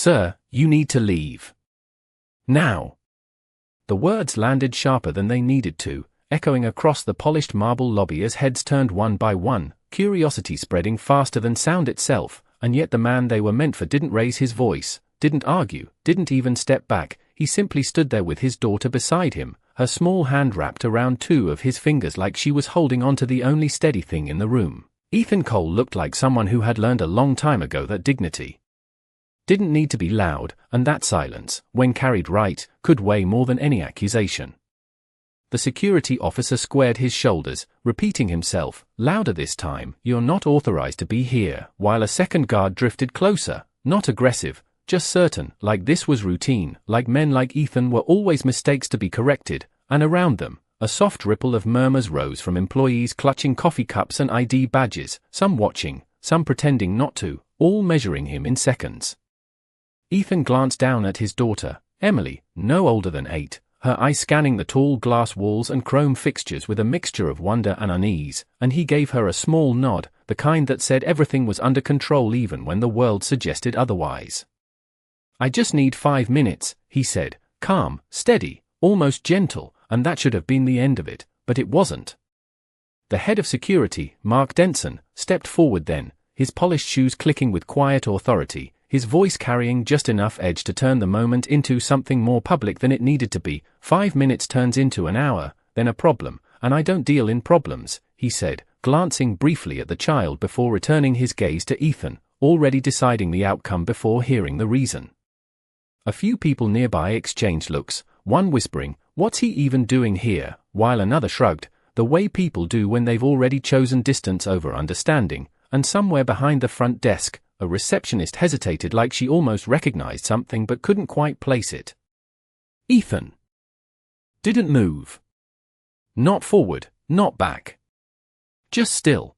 "Sir, you need to leave. Now." The words landed sharper than they needed to, echoing across the polished marble lobby as heads turned one by one, curiosity spreading faster than sound itself, and yet the man they were meant for didn't raise his voice, didn't argue, didn't even step back. He simply stood there with his daughter beside him, her small hand wrapped around two of his fingers like she was holding on to the only steady thing in the room. Ethan Cole looked like someone who had learned a long time ago that dignity didn't need to be loud, and that silence, when carried right, could weigh more than any accusation. The security officer squared his shoulders, repeating himself, louder this time, "You're not authorized to be here," while a second guard drifted closer, not aggressive, just certain, like this was routine, like men like Ethan were always mistakes to be corrected, and around them, a soft ripple of murmurs rose from employees clutching coffee cups and ID badges, some watching, some pretending not to, all measuring him in seconds. Ethan glanced down at his daughter, Emily, no older than 8, her eyes scanning the tall glass walls and chrome fixtures with a mixture of wonder and unease, and he gave her a small nod, the kind that said everything was under control even when the world suggested otherwise. "I just need 5 minutes," he said, calm, steady, almost gentle, and that should have been the end of it, but it wasn't. The head of security, Mark Denson, stepped forward then, his polished shoes clicking with quiet authority, his voice carrying just enough edge to turn the moment into something more public than it needed to be. 5 minutes turns into an hour, then a problem, and I don't deal in problems," he said, glancing briefly at the child before returning his gaze to Ethan, already deciding the outcome before hearing the reason. A few people nearby exchanged looks, one whispering, "What's he even doing here?" while another shrugged, the way people do when they've already chosen distance over understanding, and somewhere behind the front desk, a receptionist hesitated like she almost recognized something but couldn't quite place it. Ethan didn't move. Not forward, not back. Just still.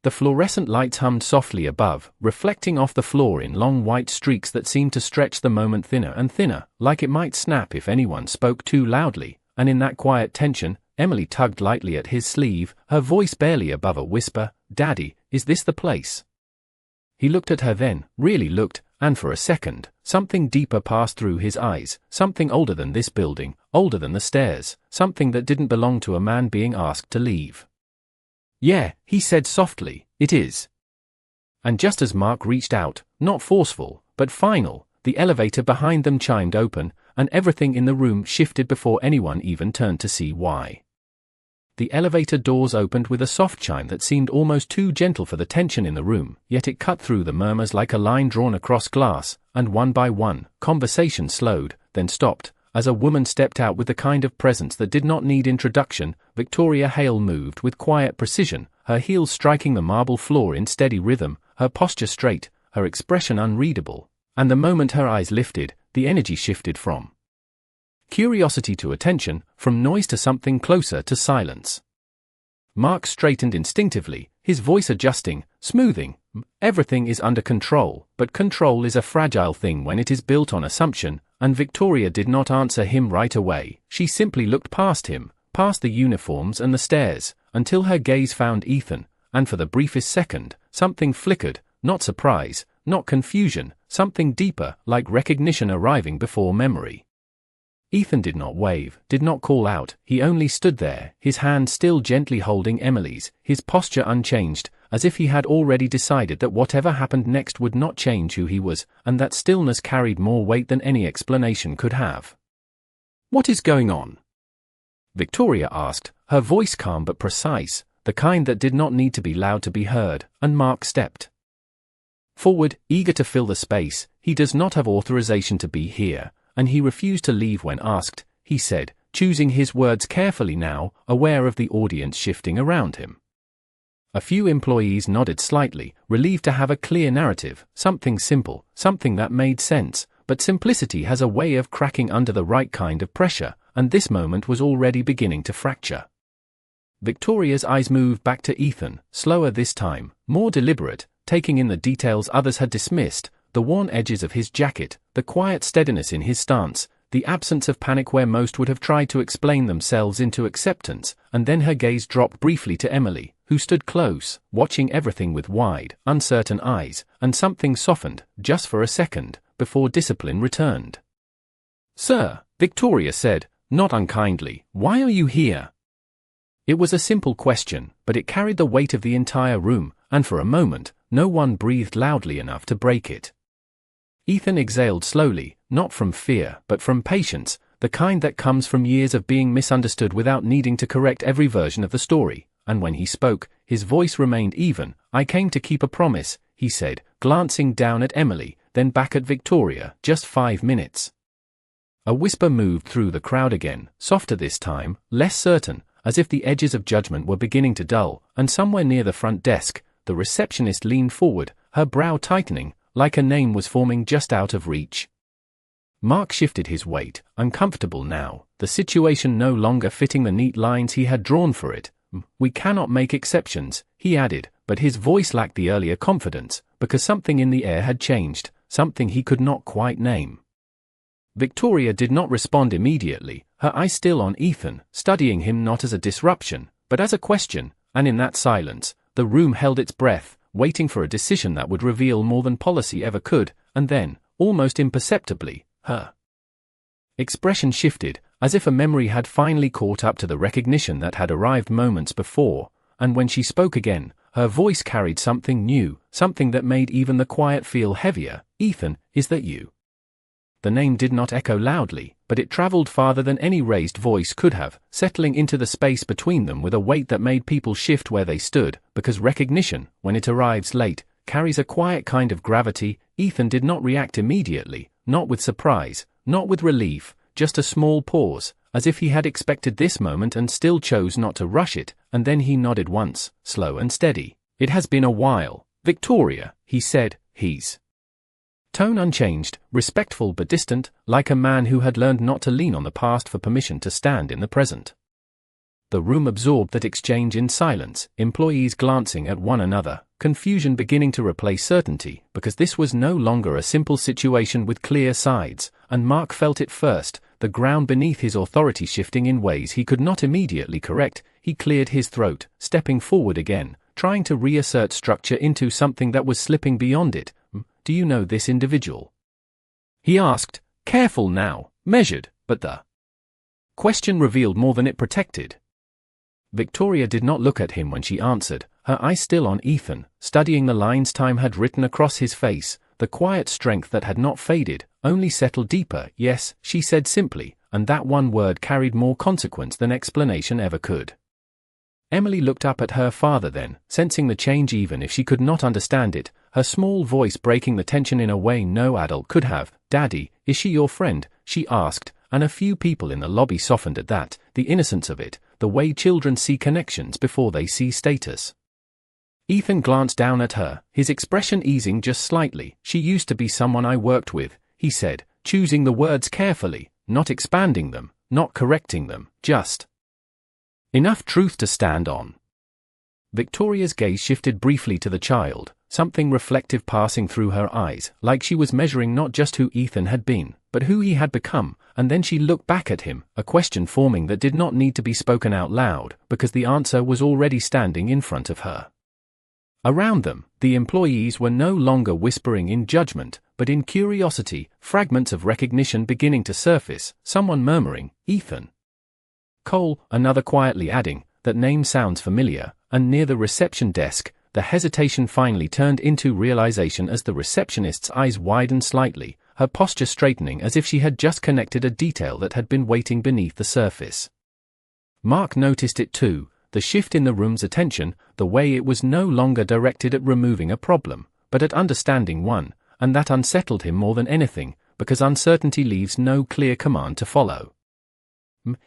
The fluorescent lights hummed softly above, reflecting off the floor in long white streaks that seemed to stretch the moment thinner and thinner, like it might snap if anyone spoke too loudly, and in that quiet tension, Emily tugged lightly at his sleeve, her voice barely above a whisper, "Daddy, is this the place?" He looked at her then, really looked, and for a second, something deeper passed through his eyes, something older than this building, older than the stairs, something that didn't belong to a man being asked to leave. "Yeah," he said softly, "it is." And just as Mark reached out, not forceful, but final, the elevator behind them chimed open, and everything in the room shifted before anyone even turned to see why. The elevator doors opened with a soft chime that seemed almost too gentle for the tension in the room, yet it cut through the murmurs like a line drawn across glass, and one by one, conversation slowed, then stopped, as a woman stepped out with the kind of presence that did not need introduction. Victoria Hale moved with quiet precision, her heels striking the marble floor in steady rhythm, her posture straight, her expression unreadable, and the moment her eyes lifted, the energy shifted from curiosity to attention, from noise to something closer to silence. Mark straightened instinctively, his voice adjusting, smoothing. Everything is under control, but control is a fragile thing when it is built on assumption, and Victoria did not answer him right away. She simply looked past him, past the uniforms and the stairs, until her gaze found Ethan, and for the briefest second, something flickered, not surprise, not confusion, something deeper, like recognition arriving before memory. Ethan did not wave, did not call out, he only stood there, his hand still gently holding Emily's, his posture unchanged, as if he had already decided that whatever happened next would not change who he was, and that stillness carried more weight than any explanation could have. "What is going on?" Victoria asked, her voice calm but precise, the kind that did not need to be loud to be heard, and Mark stepped forward, eager to fill the space. "He does not have authorization to be here, and he refused to leave when asked," he said, choosing his words carefully now, aware of the audience shifting around him. A few employees nodded slightly, relieved to have a clear narrative, something simple, something that made sense, but simplicity has a way of cracking under the right kind of pressure, and this moment was already beginning to fracture. Victoria's eyes moved back to Ethan, slower this time, more deliberate, taking in the details others had dismissed, the worn edges of his jacket, the quiet steadiness in his stance, the absence of panic where most would have tried to explain themselves into acceptance, and then her gaze dropped briefly to Emily, who stood close, watching everything with wide, uncertain eyes, and something softened, just for a second, before discipline returned. "Sir," Victoria said, not unkindly, "why are you here?" It was a simple question, but it carried the weight of the entire room, and for a moment, no one breathed loudly enough to break it. Ethan exhaled slowly, not from fear, but from patience, the kind that comes from years of being misunderstood without needing to correct every version of the story, and when he spoke, his voice remained even. "I came to keep a promise," he said, glancing down at Emily, then back at Victoria. "Just 5 minutes." A whisper moved through the crowd again, softer this time, less certain, as if the edges of judgment were beginning to dull, and somewhere near the front desk, the receptionist leaned forward, her brow tightening, like a name was forming just out of reach. Mark shifted his weight, uncomfortable now, the situation no longer fitting the neat lines he had drawn for it. "We cannot make exceptions," he added, but his voice lacked the earlier confidence, because something in the air had changed, something he could not quite name. Victoria did not respond immediately, her eyes still on Ethan, studying him not as a disruption, but as a question, and in that silence, the room held its breath, waiting for a decision that would reveal more than policy ever could, and then, almost imperceptibly, her expression shifted, as if a memory had finally caught up to the recognition that had arrived moments before, and when she spoke again, her voice carried something new, something that made even the quiet feel heavier. "Ethan, is that you?" The name did not echo loudly, but it traveled farther than any raised voice could have, settling into the space between them with a weight that made people shift where they stood, because recognition, when it arrives late, carries a quiet kind of gravity. Ethan did not react immediately, not with surprise, not with relief, just a small pause, as if he had expected this moment and still chose not to rush it, and then he nodded once, slow and steady. "It has been a while, Victoria," he said, his tone unchanged, respectful but distant, like a man who had learned not to lean on the past for permission to stand in the present. The room absorbed that exchange in silence, employees glancing at one another, confusion beginning to replace certainty, because this was no longer a simple situation with clear sides, and Mark felt it first, the ground beneath his authority shifting in ways he could not immediately correct. He cleared his throat, stepping forward again, trying to reassert structure into something that was slipping beyond it. "Do you know this individual?" he asked, careful now, measured, but the question revealed more than it protected. Victoria did not look at him when she answered, her eyes still on Ethan, studying the lines time had written across his face, the quiet strength that had not faded, only settled deeper. "Yes," she said simply, and that one word carried more consequence than explanation ever could. Emily looked up at her father then, sensing the change even if she could not understand it, her small voice breaking the tension in a way no adult could have. "Daddy, is she your friend?" she asked, and a few people in the lobby softened at that, the innocence of it, the way children see connections before they see status. Ethan glanced down at her, his expression easing just slightly. "She used to be someone I worked with," he said, choosing the words carefully, not expanding them, not correcting them, just enough truth to stand on. Victoria's gaze shifted briefly to the child, something reflective passing through her eyes, like she was measuring not just who Ethan had been, but who he had become, and then she looked back at him, a question forming that did not need to be spoken out loud, because the answer was already standing in front of her. Around them, the employees were no longer whispering in judgment, but in curiosity, fragments of recognition beginning to surface, someone murmuring, "Ethan Cole," another quietly adding, "That name sounds familiar," and near the reception desk, the hesitation finally turned into realization as the receptionist's eyes widened slightly, her posture straightening as if she had just connected a detail that had been waiting beneath the surface. Mark noticed it too, the shift in the room's attention, the way it was no longer directed at removing a problem, but at understanding one, and that unsettled him more than anything, because uncertainty leaves no clear command to follow.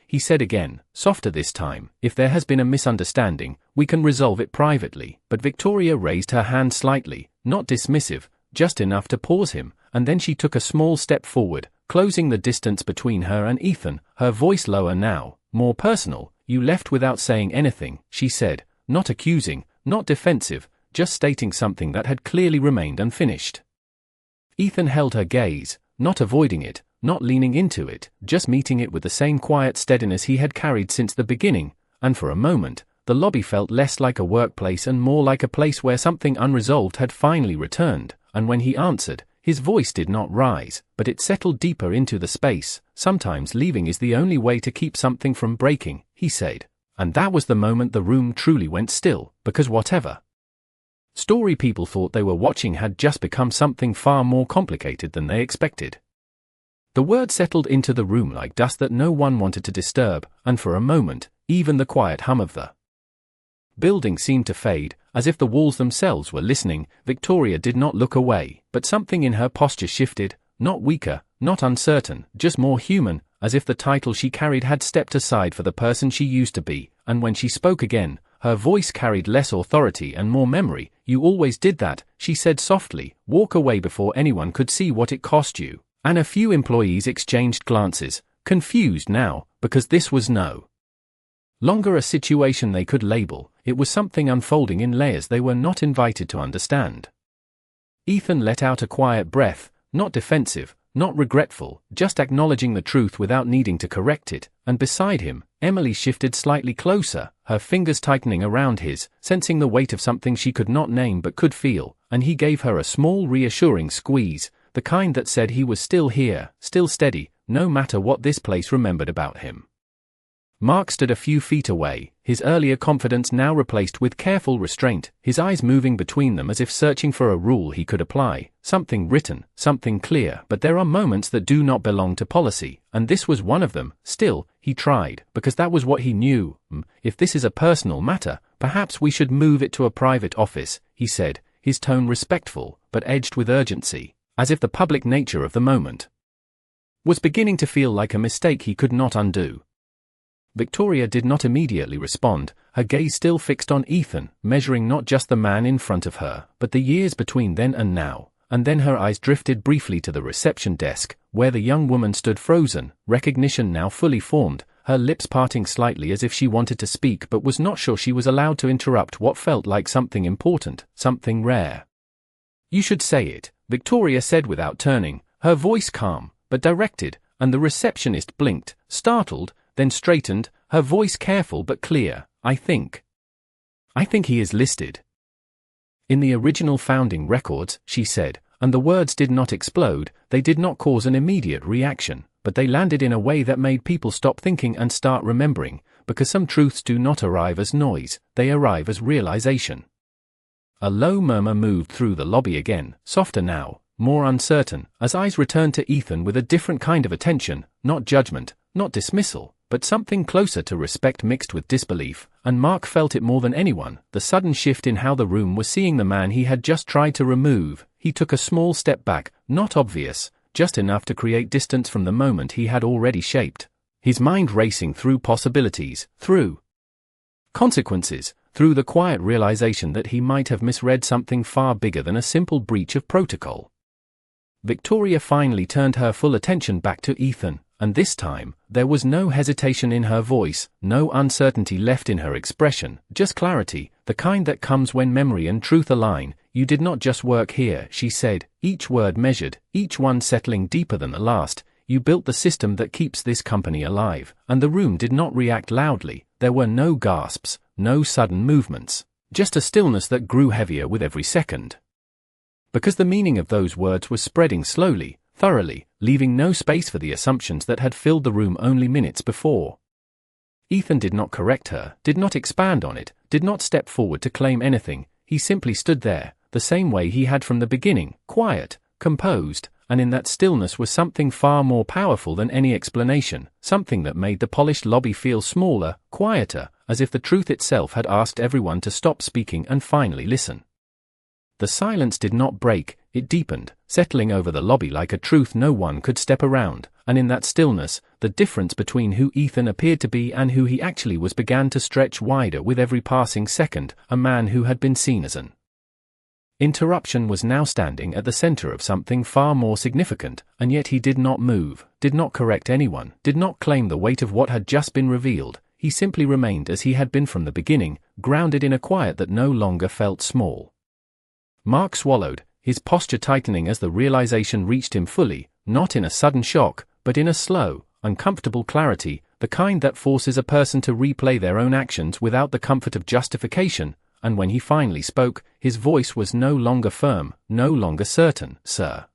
He said again, softer this time, "If there has been a misunderstanding, we can resolve it privately." But Victoria raised her hand slightly, not dismissive, just enough to pause him, and then she took a small step forward, closing the distance between her and Ethan, her voice lower now, more personal. "You left without saying anything," she said, not accusing, not defensive, just stating something that had clearly remained unfinished. Ethan held her gaze, not avoiding it, not leaning into it, just meeting it with the same quiet steadiness he had carried since the beginning, and for a moment, the lobby felt less like a workplace and more like a place where something unresolved had finally returned, and when he answered, His voice did not rise, but it settled deeper into the space. "Sometimes leaving is the only way to keep something from breaking," he said. And that was the moment the room truly went still, because whatever story people thought they were watching had just become something far more complicated than they expected. The word settled into the room like dust that no one wanted to disturb, and for a moment, even the quiet hum of the building seemed to fade, as if the walls themselves were listening. Victoria did not look away, but something in her posture shifted, not weaker, not uncertain, just more human, as if the title she carried had stepped aside for the person she used to be, and when she spoke again, her voice carried less authority and more memory. "You always did that," she said softly. "Walk away before anyone could see what it cost you." And a few employees exchanged glances, confused now, because this was no longer a situation they could label. It was something unfolding in layers they were not invited to understand. Ethan let out a quiet breath, not defensive, not regretful, just acknowledging the truth without needing to correct it, and beside him, Emily shifted slightly closer, her fingers tightening around his, sensing the weight of something she could not name but could feel, and he gave her a small reassuring squeeze, the kind that said he was still here, still steady, no matter what this place remembered about him. Mark stood a few feet away, his earlier confidence now replaced with careful restraint, his eyes moving between them as if searching for a rule he could apply, something written, something clear. But there are moments that do not belong to policy, and this was one of them. Still, he tried, because that was what he knew. "If this is a personal matter, perhaps we should move it to a private office," he said, his tone respectful, but edged with urgency, as if the public nature of the moment was beginning to feel like a mistake he could not undo. Victoria did not immediately respond, her gaze still fixed on Ethan, measuring not just the man in front of her, but the years between then and now, and then her eyes drifted briefly to the reception desk, where the young woman stood frozen, recognition now fully formed, her lips parting slightly as if she wanted to speak but was not sure she was allowed to interrupt what felt like something important, something rare. "You should say it," Victoria said without turning, her voice calm, but directed, and the receptionist blinked, startled, then straightened, her voice careful but clear. I think he is listed in the original founding records," she said, and the words did not explode, they did not cause an immediate reaction, but they landed in a way that made people stop thinking and start remembering, because some truths do not arrive as noise, they arrive as realization. A low murmur moved through the lobby again, softer now, more uncertain, as eyes returned to Ethan with a different kind of attention, not judgment, not dismissal, but something closer to respect mixed with disbelief, and Mark felt it more than anyone, the sudden shift in how the room was seeing the man he had just tried to remove. He took a small step back, not obvious, just enough to create distance from the moment he had already shaped, his mind racing through possibilities, through consequences, through the quiet realization that he might have misread something far bigger than a simple breach of protocol. Victoria finally turned her full attention back to Ethan, and this time, there was no hesitation in her voice, no uncertainty left in her expression, just clarity, the kind that comes when memory and truth align. "You did not just work here," she said, each word measured, each one settling deeper than the last. "You built the system that keeps this company alive," and the room did not react loudly, there were no gasps, no sudden movements, just a stillness that grew heavier with every second. Because the meaning of those words was spreading slowly, thoroughly, leaving no space for the assumptions that had filled the room only minutes before. Ethan did not correct her, did not expand on it, did not step forward to claim anything. He simply stood there, the same way he had from the beginning, quiet, composed, and in that stillness was something far more powerful than any explanation, something that made the polished lobby feel smaller, quieter, as if the truth itself had asked everyone to stop speaking and finally listen. The silence did not break, it deepened, settling over the lobby like a truth no one could step around, and in that stillness, the difference between who Ethan appeared to be and who he actually was began to stretch wider with every passing second. A man who had been seen as an interruption was now standing at the center of something far more significant, and yet he did not move, did not correct anyone, did not claim the weight of what had just been revealed. He simply remained as he had been from the beginning, grounded in a quiet that no longer felt small. Mark swallowed, his posture tightening as the realization reached him fully, not in a sudden shock, but in a slow, uncomfortable clarity, the kind that forces a person to replay their own actions without the comfort of justification. And when he finally spoke, his voice was no longer firm, no longer certain. "Sir."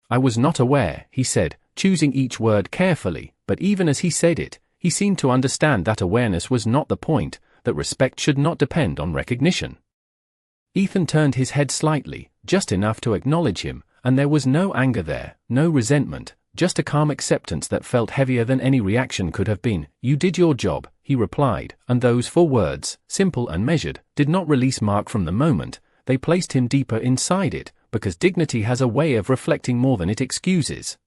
I was not aware, he said, choosing each word carefully, but even as he said it, he seemed to understand that awareness was not the point, that respect should not depend on recognition. Ethan turned his head slightly, just enough to acknowledge him, and there was no anger there, no resentment, just a calm acceptance that felt heavier than any reaction could have been. You did your job, he replied, and those 4 words, simple and measured, did not release Mark from the moment, they placed him deeper inside it, because dignity has a way of reflecting more than it excuses.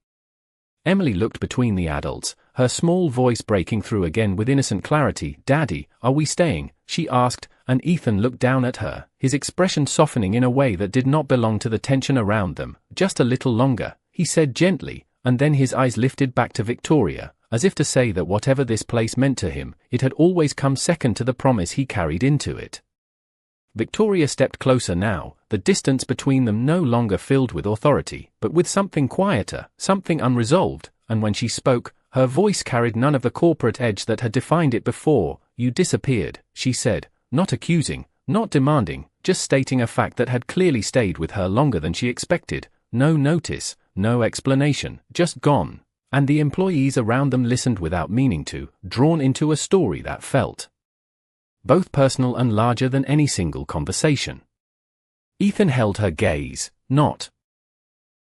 Emily looked between the adults, her small voice breaking through again with innocent clarity. Daddy, are we staying? She asked, and Ethan looked down at her, his expression softening in a way that did not belong to the tension around them. Just a little longer, he said gently, and then his eyes lifted back to Victoria, as if to say that whatever this place meant to him, it had always come second to the promise he carried into it. Victoria stepped closer now, the distance between them no longer filled with authority, but with something quieter, something unresolved, and when she spoke, her voice carried none of the corporate edge that had defined it before. You disappeared, she said, not accusing, not demanding, just stating a fact that had clearly stayed with her longer than she expected. No notice, no explanation, just gone. And the employees around them listened without meaning to, drawn into a story that felt both personal and larger than any single conversation. Ethan held her gaze, not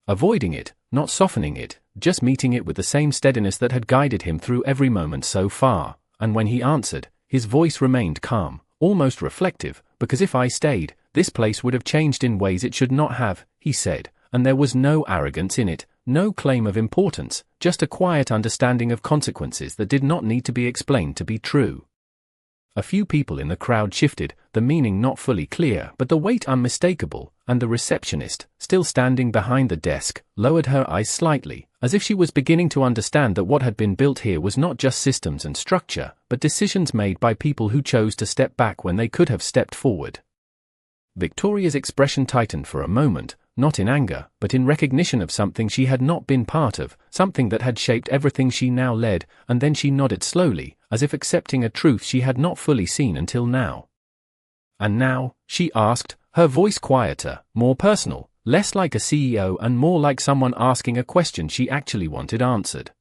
avoiding it, not softening it, just meeting it with the same steadiness that had guided him through every moment so far, and when he answered, his voice remained calm, almost reflective, because if I stayed, this place would have changed in ways it should not have, he said, and there was no arrogance in it, no claim of importance, just a quiet understanding of consequences that did not need to be explained to be true. A few people in the crowd shifted, the meaning not fully clear but the weight unmistakable, and the receptionist, still standing behind the desk, lowered her eyes slightly, as if she was beginning to understand that what had been built here was not just systems and structure, but decisions made by people who chose to step back when they could have stepped forward. Victoria's expression tightened for a moment, not in anger, but in recognition of something she had not been part of, something that had shaped everything she now led, and then she nodded slowly, as if accepting a truth she had not fully seen until now. And now, she asked, her voice quieter, more personal, less like a CEO and more like someone asking a question she actually wanted answered.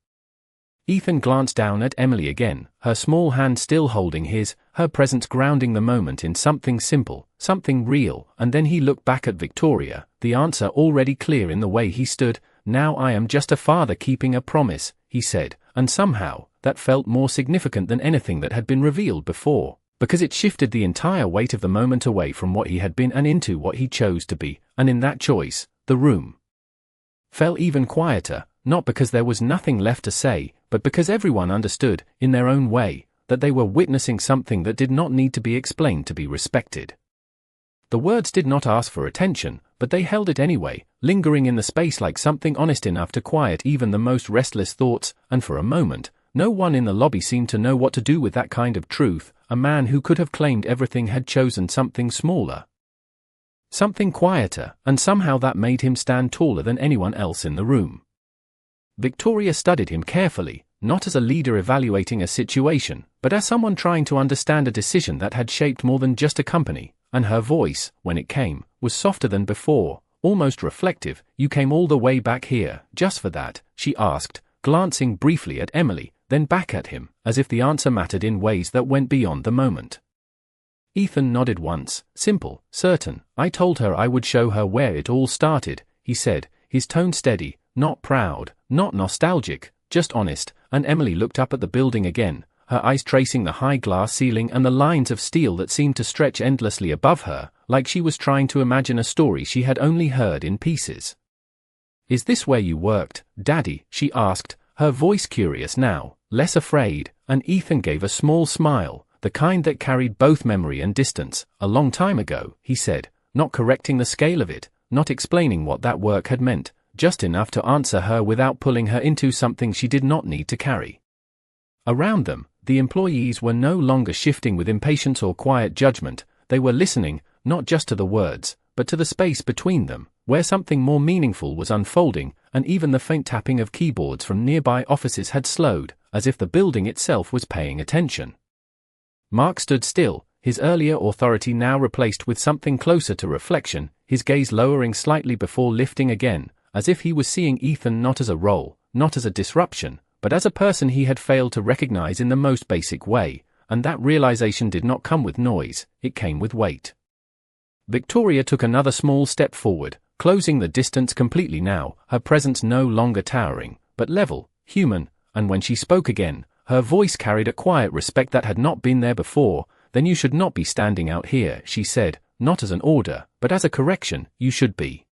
Ethan glanced down at Emily again, her small hand still holding his, her presence grounding the moment in something simple, something real, and then he looked back at Victoria, the answer already clear in the way he stood. Now I am just a father keeping a promise, he said, and somehow, that felt more significant than anything that had been revealed before, because it shifted the entire weight of the moment away from what he had been and into what he chose to be, and in that choice, the room fell even quieter, not because there was nothing left to say, but because everyone understood, in their own way, that they were witnessing something that did not need to be explained to be respected. The words did not ask for attention, but they held it anyway, lingering in the space like something honest enough to quiet even the most restless thoughts, and for a moment, no one in the lobby seemed to know what to do with that kind of truth. A man who could have claimed everything had chosen something smaller, something quieter, and somehow that made him stand taller than anyone else in the room. Victoria studied him carefully, not as a leader evaluating a situation, but as someone trying to understand a decision that had shaped more than just a company, and her voice, when it came, was softer than before, almost reflective. You came all the way back here, just for that, she asked, glancing briefly at Emily, then back at him, as if the answer mattered in ways that went beyond the moment. Ethan nodded once, simple, certain. I told her I would show her where it all started, he said, his tone steady, not proud, not nostalgic, just honest, and Emily looked up at the building again, her eyes tracing the high glass ceiling and the lines of steel that seemed to stretch endlessly above her, like she was trying to imagine a story she had only heard in pieces. Is this where you worked, Daddy? She asked, her voice curious now, less afraid, and Ethan gave a small smile, the kind that carried both memory and distance. A long time ago, he said, not correcting the scale of it, not explaining what that work had meant, just enough to answer her without pulling her into something she did not need to carry. Around them, the employees were no longer shifting with impatience or quiet judgment. They were listening, not just to the words, but to the space between them, where something more meaningful was unfolding, and even the faint tapping of keyboards from nearby offices had slowed, as if the building itself was paying attention. Mark stood still, his earlier authority now replaced with something closer to reflection, his gaze lowering slightly before lifting again, as if he was seeing Ethan not as a role, not as a disruption, but as a person he had failed to recognize in the most basic way, and that realization did not come with noise, it came with weight. Victoria took another small step forward, closing the distance completely now, her presence no longer towering, but level, human, and when she spoke again, her voice carried a quiet respect that had not been there before. "Then you should not be standing out here," she said, "not as an order, but as a correction, you should be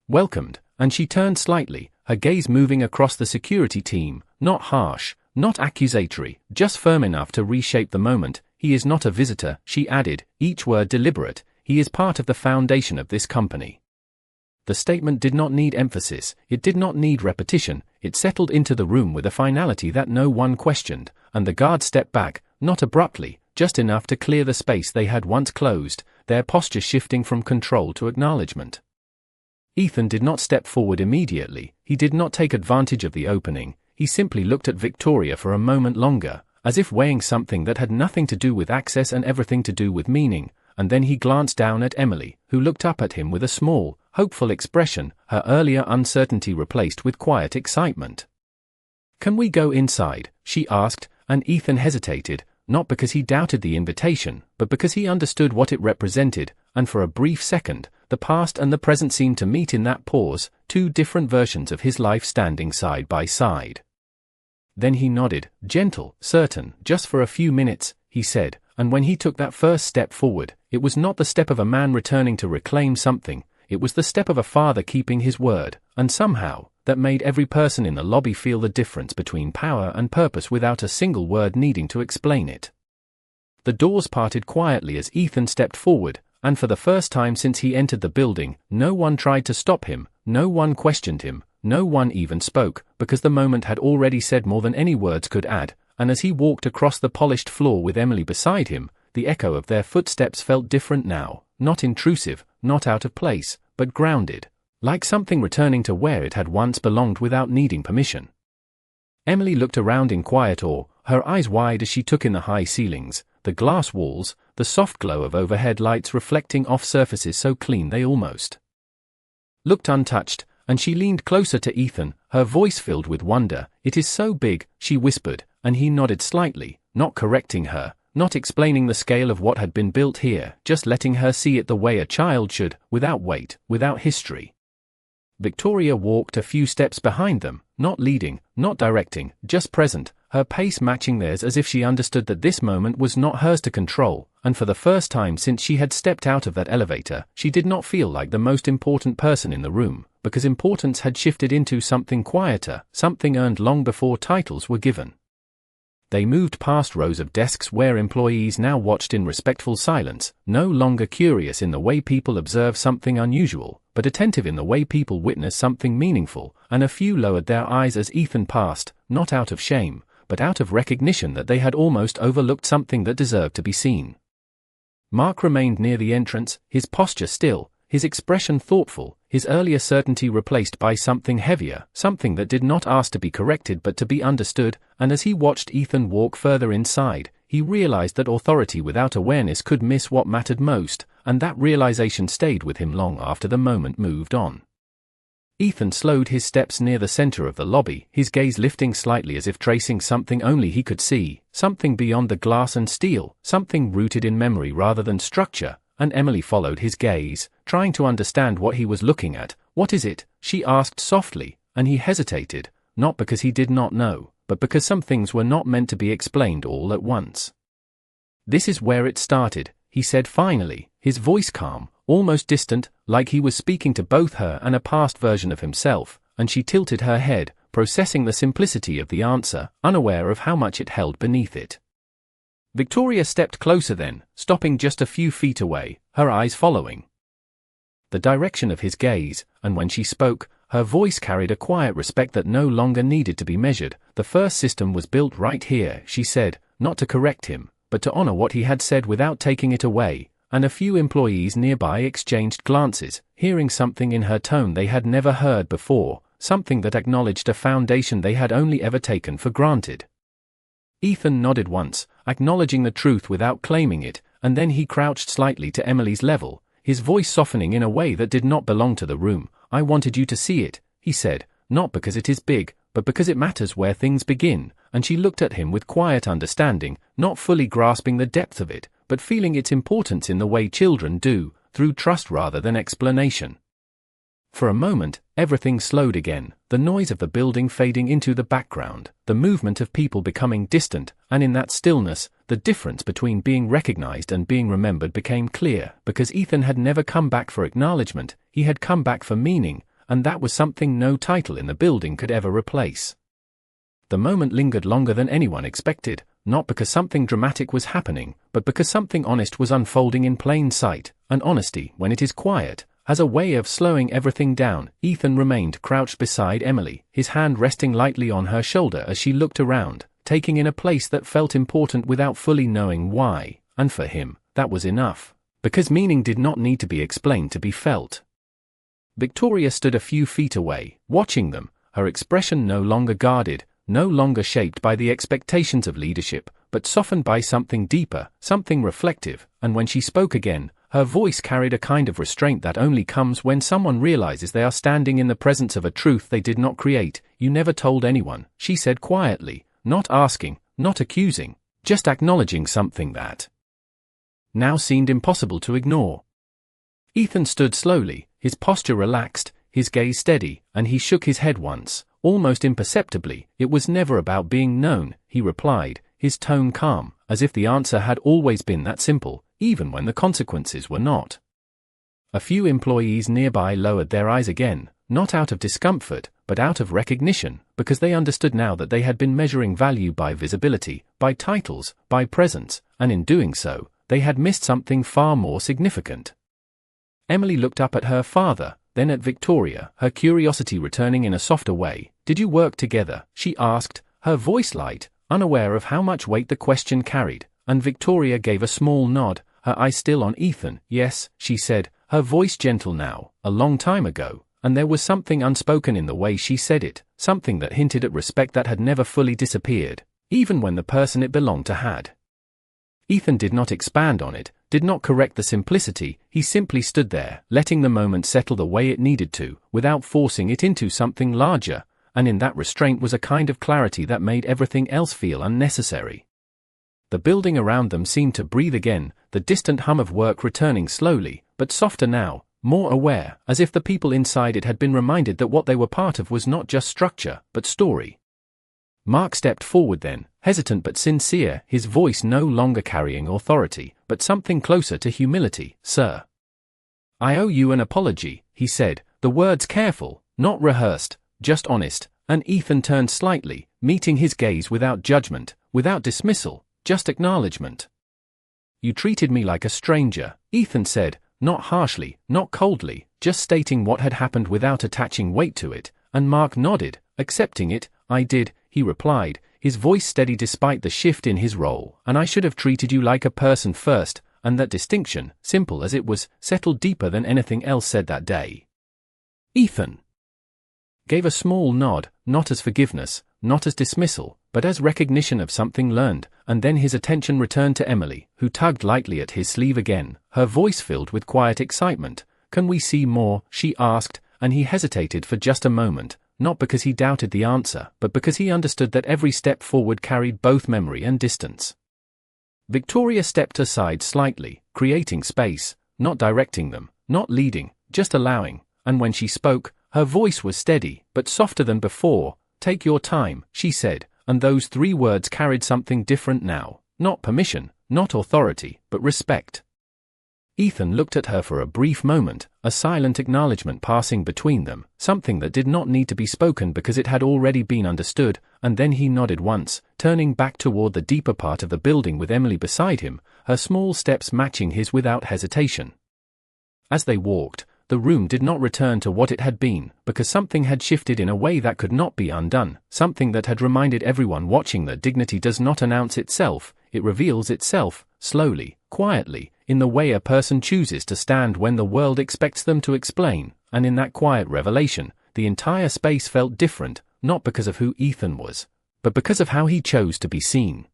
welcomed," and she turned slightly, her gaze moving across the security team, not harsh, not accusatory, just firm enough to reshape the moment. "He is not a visitor," she added, each word deliberate, "he is part of the foundation of this company." The statement did not need emphasis, it did not need repetition, it settled into the room with a finality that no one questioned, and the guards stepped back, not abruptly, just enough to clear the space they had once closed, their posture shifting from control to acknowledgement. Ethan did not step forward immediately, he did not take advantage of the opening, he simply looked at Victoria for a moment longer, as if weighing something that had nothing to do with access and everything to do with meaning, and then he glanced down at Emily, who looked up at him with a small, hopeful expression, her earlier uncertainty replaced with quiet excitement. "Can we go inside?" she asked, and Ethan hesitated, not because he doubted the invitation, but because he understood what it represented, and for a brief second, the past and the present seemed to meet in that pause, two different versions of his life standing side by side. Then he nodded, gentle, certain. "Just for a few minutes," he said, and when he took that first step forward, it was not the step of a man returning to reclaim something, it was the step of a father keeping his word, and somehow, that made every person in the lobby feel the difference between power and purpose without a single word needing to explain it. The doors parted quietly as Ethan stepped forward, and for the first time since he entered the building, no one tried to stop him, no one questioned him, no one even spoke, because the moment had already said more than any words could add, and as he walked across the polished floor with Emily beside him, the echo of their footsteps felt different now, not intrusive, not out of place, but grounded, like something returning to where it had once belonged without needing permission. Emily looked around in quiet awe, her eyes wide as she took in the high ceilings, the glass walls, the soft glow of overhead lights reflecting off surfaces so clean they almost looked untouched, and she leaned closer to Ethan, her voice filled with wonder. "It is so big," she whispered, and he nodded slightly, not correcting her, not explaining the scale of what had been built here, just letting her see it the way a child should, without weight, without history. Victoria walked a few steps behind them, not leading, not directing, just present, her pace matching theirs as if she understood that this moment was not hers to control, and for the first time since she had stepped out of that elevator, she did not feel like the most important person in the room, because importance had shifted into something quieter, something earned long before titles were given. They moved past rows of desks where employees now watched in respectful silence, no longer curious in the way people observe something unusual, but attentive in the way people witness something meaningful, and a few lowered their eyes as Ethan passed, not out of shame, but out of recognition that they had almost overlooked something that deserved to be seen. Mark remained near the entrance, his posture still, his expression thoughtful, his earlier certainty replaced by something heavier, something that did not ask to be corrected but to be understood, and as he watched Ethan walk further inside, he realized that authority without awareness could miss what mattered most, and that realization stayed with him long after the moment moved on. Ethan slowed his steps near the center of the lobby, his gaze lifting slightly as if tracing something only he could see, something beyond the glass and steel, something rooted in memory rather than structure, and Emily followed his gaze, trying to understand what he was looking at. "What is it?" she asked softly, and he hesitated, not because he did not know, but because some things were not meant to be explained all at once. "This is where it started," he said finally, his voice calm, almost distant, like he was speaking to both her and a past version of himself, and she tilted her head, processing the simplicity of the answer, unaware of how much it held beneath it. Victoria stepped closer then, stopping just a few feet away, her eyes following the direction of his gaze, and when she spoke, her voice carried a quiet respect that no longer needed to be measured. "The first system was built right here," she said, not to correct him, but to honor what he had said without taking it away, and a few employees nearby exchanged glances, hearing something in her tone they had never heard before, something that acknowledged a foundation they had only ever taken for granted. Ethan nodded once, acknowledging the truth without claiming it, and then he crouched slightly to Emily's level, his voice softening in a way that did not belong to the room. I wanted you to see it, he said, not because it is big, but because it matters where things begin, and she looked at him with quiet understanding, not fully grasping the depth of it, but feeling its importance in the way children do, through trust rather than explanation. For a moment, everything slowed again, the noise of the building fading into the background, the movement of people becoming distant, and in that stillness, the difference between being recognized and being remembered became clear, because Ethan had never come back for acknowledgement, he had come back for meaning, and that was something no title in the building could ever replace. The moment lingered longer than anyone expected, not because something dramatic was happening, but because something honest was unfolding in plain sight, and honesty, when it is quiet, has a way of slowing everything down. Ethan remained crouched beside Emily, his hand resting lightly on her shoulder as she looked around, taking in a place that felt important without fully knowing why, and for him, that was enough, because meaning did not need to be explained to be felt. Victoria stood a few feet away, watching them, her expression no longer guarded, no longer shaped by the expectations of leadership, but softened by something deeper, something reflective, and when she spoke again, her voice carried a kind of restraint that only comes when someone realizes they are standing in the presence of a truth they did not create. You never told anyone, she said quietly, not asking, not accusing, just acknowledging something that now seemed impossible to ignore. Ethan stood slowly, his posture relaxed, his gaze steady, and he shook his head once, almost imperceptibly. It was never about being known, he replied, his tone calm, as if the answer had always been that simple, even when the consequences were not. A few employees nearby lowered their eyes again, not out of discomfort, but out of recognition, because they understood now that they had been measuring value by visibility, by titles, by presence, and in doing so, they had missed something far more significant. Emily looked up at her father, then at Victoria, her curiosity returning in a softer way. Did you work together? She asked, her voice light, unaware of how much weight the question carried, and Victoria gave a small nod, her eyes still on Ethan. Yes, she said, her voice gentle now, a long time ago, and there was something unspoken in the way she said it, something that hinted at respect that had never fully disappeared, even when the person it belonged to had. Ethan did not expand on it, did not correct the simplicity, he simply stood there, letting the moment settle the way it needed to, without forcing it into something larger, and in that restraint was a kind of clarity that made everything else feel unnecessary. The building around them seemed to breathe again, the distant hum of work returning slowly, but softer now, more aware, as if the people inside it had been reminded that what they were part of was not just structure, but story. Mark stepped forward then, hesitant but sincere, his voice no longer carrying authority, but something closer to humility. Sir, I owe you an apology, he said, the words careful, not rehearsed, just honest, and Ethan turned slightly, meeting his gaze without judgment, without dismissal, just acknowledgement. You treated me like a stranger, Ethan said, not harshly, not coldly, just stating what had happened without attaching weight to it, and Mark nodded, accepting it. I did, he replied, his voice steady despite the shift in his role, and I should have treated you like a person first, and that distinction, simple as it was, settled deeper than anything else said that day. Ethan gave a small nod, not as forgiveness, not as dismissal, but as recognition of something learned, and then his attention returned to Emily, who tugged lightly at his sleeve again, her voice filled with quiet excitement. Can we see more? She asked, and he hesitated for just a moment, not because he doubted the answer, but because he understood that every step forward carried both memory and distance. Victoria stepped aside slightly, creating space, not directing them, not leading, just allowing, and when she spoke, her voice was steady, but softer than before. Take your time, she said, and those 3 words carried something different now, not permission, not authority, but respect. Ethan looked at her for a brief moment, a silent acknowledgement passing between them, something that did not need to be spoken because it had already been understood, and then he nodded once, turning back toward the deeper part of the building with Emily beside him, her small steps matching his without hesitation. As they walked, the room did not return to what it had been, because something had shifted in a way that could not be undone, something that had reminded everyone watching that dignity does not announce itself, it reveals itself, slowly, quietly, in the way a person chooses to stand when the world expects them to explain, and in that quiet revelation, the entire space felt different, not because of who Ethan was, but because of how he chose to be seen.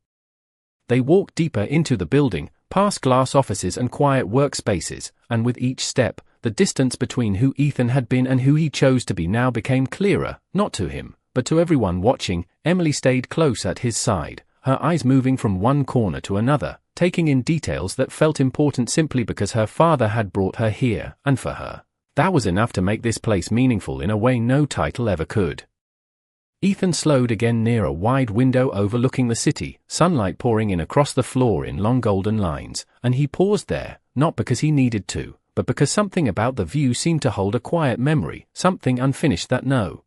They walked deeper into the building, past glass offices and quiet workspaces, and with each step, the distance between who Ethan had been and who he chose to be now became clearer, not to him, but to everyone watching. Emily stayed close at his side, her eyes moving from one corner to another, taking in details that felt important simply because her father had brought her here, and for her, that was enough to make this place meaningful in a way no title ever could. Ethan slowed again near a wide window overlooking the city, sunlight pouring in across the floor in long golden lines, and he paused there, not because he needed to, but because something about the view seemed to hold a quiet memory, something unfinished that no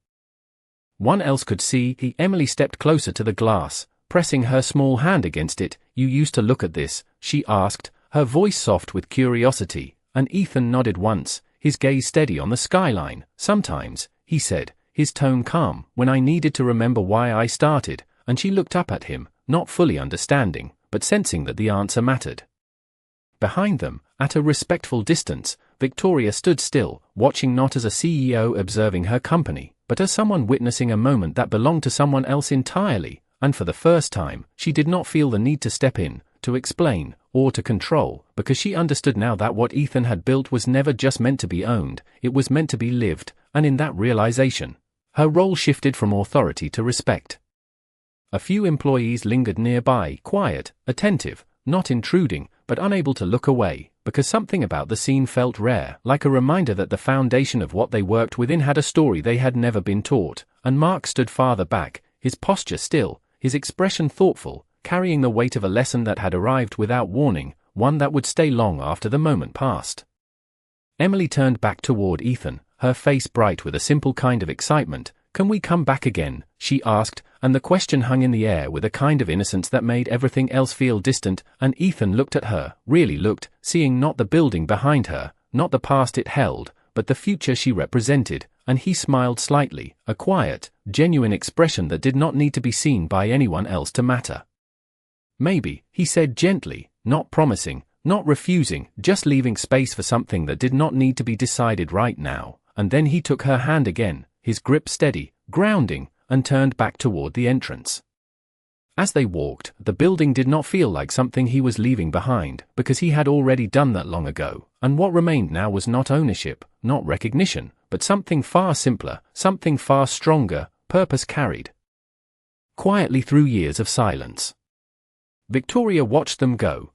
one else could see. Emily stepped closer to the glass, pressing her small hand against it. "You used to look at this?" she asked, her voice soft with curiosity, and Ethan nodded once, his gaze steady on the skyline. "Sometimes," he said, his tone calm, "when I needed to remember why I started," and she looked up at him, not fully understanding, but sensing that the answer mattered. Behind them, at a respectful distance, Victoria stood still, watching not as a CEO observing her company, but as someone witnessing a moment that belonged to someone else entirely, and for the first time, she did not feel the need to step in, to explain, or to control, because she understood now that what Ethan had built was never just meant to be owned, it was meant to be lived, and in that realization, her role shifted from authority to respect. A few employees lingered nearby, quiet, attentive, not intruding, but unable to look away, because something about the scene felt rare, like a reminder that the foundation of what they worked within had a story they had never been taught. And Mark stood farther back, his posture still, his expression thoughtful, carrying the weight of a lesson that had arrived without warning, one that would stay long after the moment passed. Emily turned back toward Ethan, her face bright with a simple kind of excitement. "Can we come back again?" she asked, and the question hung in the air with a kind of innocence that made everything else feel distant. And Ethan looked at her, really looked, seeing not the building behind her, not the past it held, but the future she represented, and he smiled slightly, a quiet, genuine expression that did not need to be seen by anyone else to matter. "Maybe," he said gently, not promising, not refusing, just leaving space for something that did not need to be decided right now. And then he took her hand again, his grip steady, grounding, and turned back toward the entrance. As they walked, the building did not feel like something he was leaving behind, because he had already done that long ago, and what remained now was not ownership, not recognition, but something far simpler, something far stronger, purpose carried quietly through years of silence. Victoria watched them go,